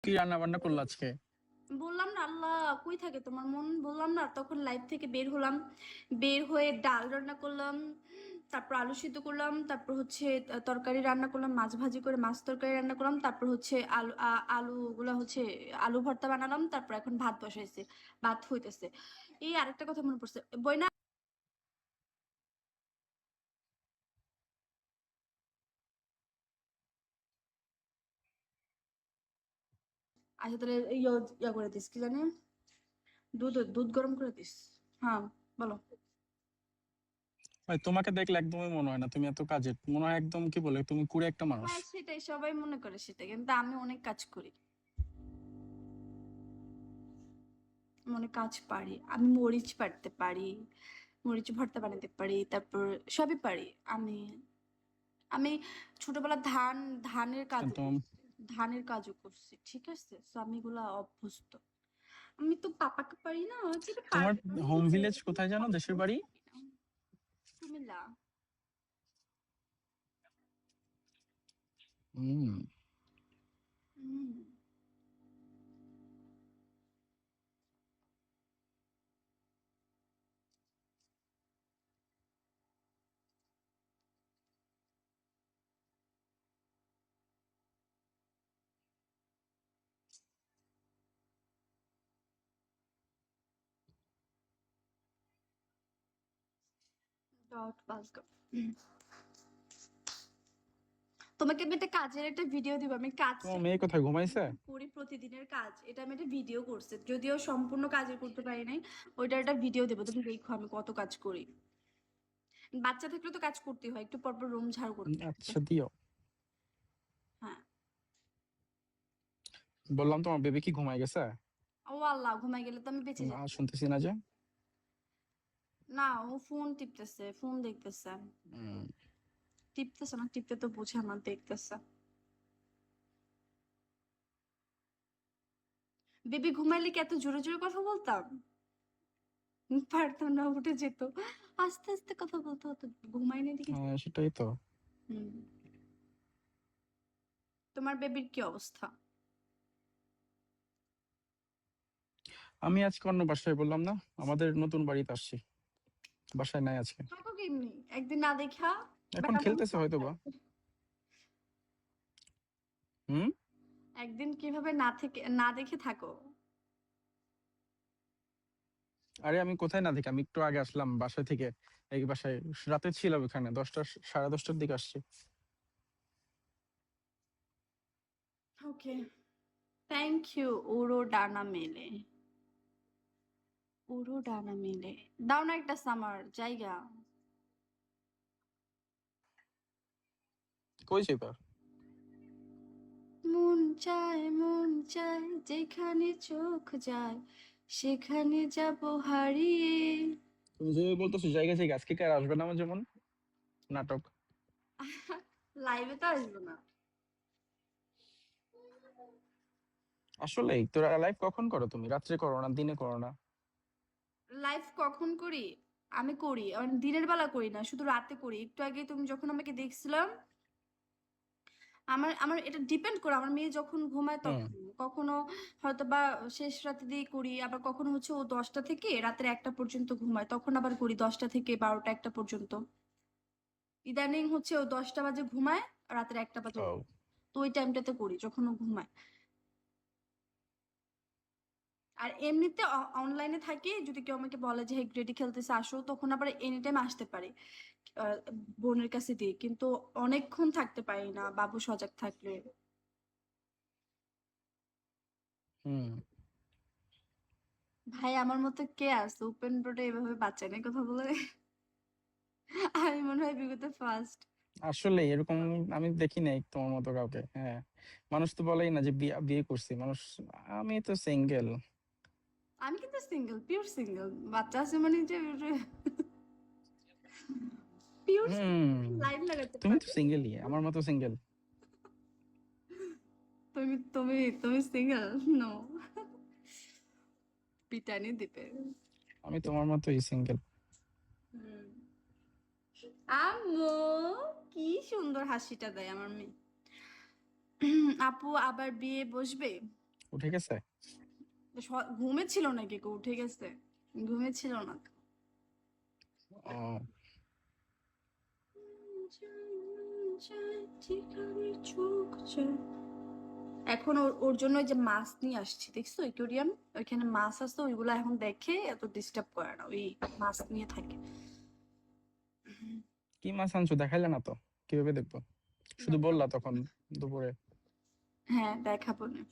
কি রান্না বান্না করলো আজকে? বললাম না, আল্লাহ কই থাকে তোমার মন? বললাম না, তখন লাইভ থেকে বের হলাম, বের হয়ে ডাল রান্না করলাম, তারপর আলু সিদ্ধ করলাম, তারপর হচ্ছে তরকারি রান্না করলাম, মাছ ভাজি করে মাছ তরকারি রান্না করলাম, তারপর হচ্ছে আলুগুলা হচ্ছে আলু ভর্তা বানালাম, তারপর এখন ভাত বসাইছে, ভাত হইতেছে। এই আরেকটা কথা মনে পড়ছে, বইনা। আচ্ছা তাহলে ইয়া করে দিস, কি জানি, দুধ দুধ গরম করে দিস। হ্যাঁ, বলো। ভাই তোমাকে দেখলে একদমই মনে হয় না তুমি এত কাজের, মনে হয় একদম কি বলে তুমি কুড়ে একটা মানুষ। হ্যাঁ সেটাই, সবাই মনে করে সেটা, কিন্তু আমি অনেক কাজ করি, আমি অনেক কাজ পারি। আমি মরিচ পাড়তে পারি, মরিচ ভর্তা বানাতে পারি, তারপর সবই পারি আমি। আমি ছোটবেলা ধানের কাজও একদম। করছি, ধানের কাজও করছি, ঠিক আছে, তো আমি এগুলা অভ্যস্ত। আমি তো পাপাকে পারি না, যেটা তোমার পারবে আমি হোম ভিলেজ বলবো, কোথায় জানো, দেশের অফকোর্স বাড়ি? পারি না। কুমিল্লা। হুম। হুম। ডট বাস্কপ। তোমাকে আমি একটা কাজের একটা ভিডিও দিব, আমি তোমার কাজটা মেয়ে কোথায়, ঘুমাইছে? করি প্রতিদিনের কাজ, এটা আমি একটা ভিডিও করছি, যদিও সম্পূর্ণ কাজের করতে পারি নাই। ওইটা একটা ভিডিও দেবো, তুমি দেখো আমি কত কাজ করি। বাচ্চা থাকলে তো কাজ করতে হয়, একটু পর পর রুম ঝাড়ু করতে হয়। আচ্ছা দিও। হ্যাঁ। বললাম তোমার বেবি কি ঘুমাই গেছে? ও আল্লাহ, ঘুমাই গেলে তো আমি বেঁচে না, যেতাম। শুনতেছি না যে। না, ও ফোন টিপতেছে, ফোন দেখতেছে। হুম। টিপতেছে না, টিপতে তো বোঝে না, দেখতেছে। বেবি ঘুমাইলে কি এত জোরে জোরে কথা বলতাম? পারতাম না, উঠে যেত, আস্তে আস্তে কথা বলতে হতো, ঘুমাইনি দেখি। হ্যাঁ সেটাই তো। হুম। তোমার বেবির কি অবস্থা? আমি আজকে অন্য বাসায়, বললাম না আমাদের নতুন বাড়িতে আসছি, বাসায় নাই আজকে। থাকো কেমনি একদিন না দেখা? এখন বেটা মানুষ খেলতেছে হয়তো থাকতে বা। হয়। হুম। একদিন কিভাবে না থেকে না দেখে থাকো? আরে আমি কোথায় না দেখি, আমি একটু আগে আসলাম বাসা থেকে, এই বাসায় রাতে ছিলাম, এখানে 10টা 10:30টার দিকে আসছি। ওকে, থ্যাংক ইউ। উড়ো ডানা মেলে, উড়ো ডানা মেলে, দাও না একটা সামার জায়গা। কই যাইবা? মন চায় যেখানে চোখ যায়, সেখানে যাব হারিয়ে। তুমি যে বলতেছো জায়গা জায়গা, আজকে কার আসবে না আমার যেমন নাটক। লাইভে তো আসবো না। আসলে তোরা লাইভ কখন করো তুমি, রাত্রে করো না দিনে করো না? লাইভ কখন করি? আমি করি, মানে দিনের বেলা করি না, শুধু রাতে করি। একটু আগে তুমি যখন আমাকে দেখছিলাম, আমার আমার এটা ডিপেন্ড করে, আমার মেয়ে যখন ঘুমায় হুম। তখন। কখনো হয়তো বা শেষ রাতে দিয়ে করি, আবার কখনো হচ্ছে ও 10টা থেকে রাতের 1টা পর্যন্ত ঘুমায়, তখন আবার করি 10টা থেকে 12টা 1টা পর্যন্ত। ইদানিং হচ্ছে ও 10টা বাজে ঘুমায়, রাতের 1টা বাজে ওঠে। ও। তো ওই টাইমটাতে করি যখন ও ঘুমায়। আর এমনিতে অনলাইনে থাকি, যদি কেউ আমাকে বলে যে হ্যাঁ গ্রেডি খেলতেছে আসো, তখন আবার এনি টাইম আসতে পারি আহ, বোনের কাছে দিয়ে, কিন্তু অনেকক্ষণ থাকতে পারি না বাবু সজাগ থাকলে। হুম। ভাই আমার মতো কে আছে ওপেন রোডে এভাবে বাচ্চা নিয়ে কথা বলে? আমি মনে হয় বিগত ফার্স্ট। আসলে এরকম আমি দেখি নাই তোমার মতো কাউকে। হ্যাঁ, মানুষ তো বলেই না যে বিয়ে বিয়ে করছি মানুষ। আমি তো সিঙ্গেল। আমি কিন্তু সিঙ্গেল, পিওর সিঙ্গেল, বাচ্চা আছে মানে যে পিওর হুম। লাইন লাগাতে তুমি তো পারে। সিঙ্গেলই, আমার মতো সিঙ্গেল। তুমি সিঙ্গেল? নো, পিটানি দিবে। আমি তোমার মতোই সিঙ্গেল। হুম। আম্মু, কি সুন্দর হাসিটা দেয় আমার মেয়ে। আপু আবার বিয়ে বসবে? উঠে গেছে? ঘুমেছিল নাকি কেউ? উঠে গেছে? ঘুমেছিল না তো। ও এখন ওর জন্য ওই যে মাছ নিয়ে আসছি, দেখছো একুরিয়াম, ওইখানে মাছ আছে, ওইগুলো এখন দেখে এত ডিস্টার্ব করে না, ওই মাছ নিয়ে থাকে। কি মাছ আনছো, দেখাইলে না তো, কিভাবে দেখবো? শুধু বললা তখন দুপুরে। হ্যাঁ দেখাবো না।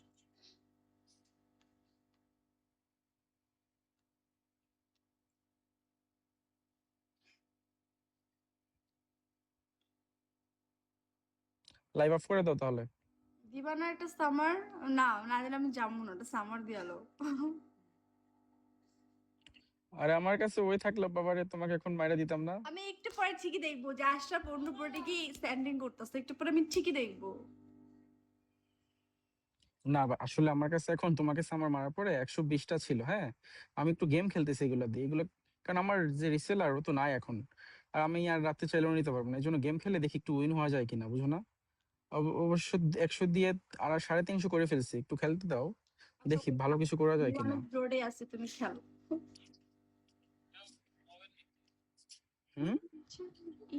লাইভ অফ করে দাও তাহলে। দিবা না একটা সামার? না না দিলে আমি যাবো না, একটা সামার দিয়ালো। আরে আমার কাছে ওই থাকলে বাবারে তোমাকে এখন মাইরা দিতাম না। আমি একটু পরে ঠিকই দেখবো যে আশরাফ অন্য পরে কি স্ট্যান্ডিং করতেছে, একটু পরে আমি ঠিকই দেখবো। না আসলে আমার কাছে এখন তোমাকে সামার মারার পরে 120টা ছিল, হ্যাঁ। আমি একটু গেম খেলতেছি এগুলো দিয়ে, এগুলো কারণ আমার যে রিসেলার ও তো নাই এখন। আর আমি আর রাতে চাইলেও নিতে পারবো না, এই জন্য গেম খেলে দেখি একটু উইন হওয়া যায় কিনা, বুঝো না? অবশ্য 100 দিয়ে আর 350 করে ফেলছি, একটু খেলতে দাও, আচ্ছা, দেখি ভালো কিছু করা যায় কিনা। অনেক রোডে আছে, তুমি খেলো। হুম।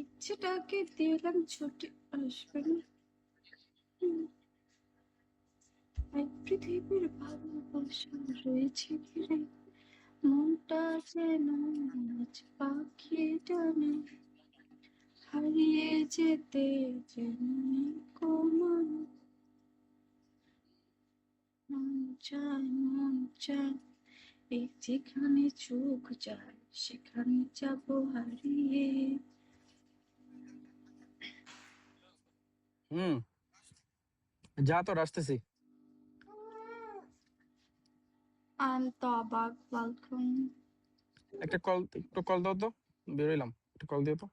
ইচ্ছেটাকে দিলাম ছুটে আসবে না। এক পৃথিবীর ভালোবাসা রয়েছে ঘিরে, মনটা যেন আজ পাখি টানে, হারিয়ে যেতে যেন কোমল, মন চায় মন চায়, এই যেখানে চোখ যায় সেখানে যাব হারিয়ে। হুম, যা তো আসতেছি। আমি তো অবাক বালকন। একটু কল দাও তো, বেরোইলাম, একটু কল দিও তো।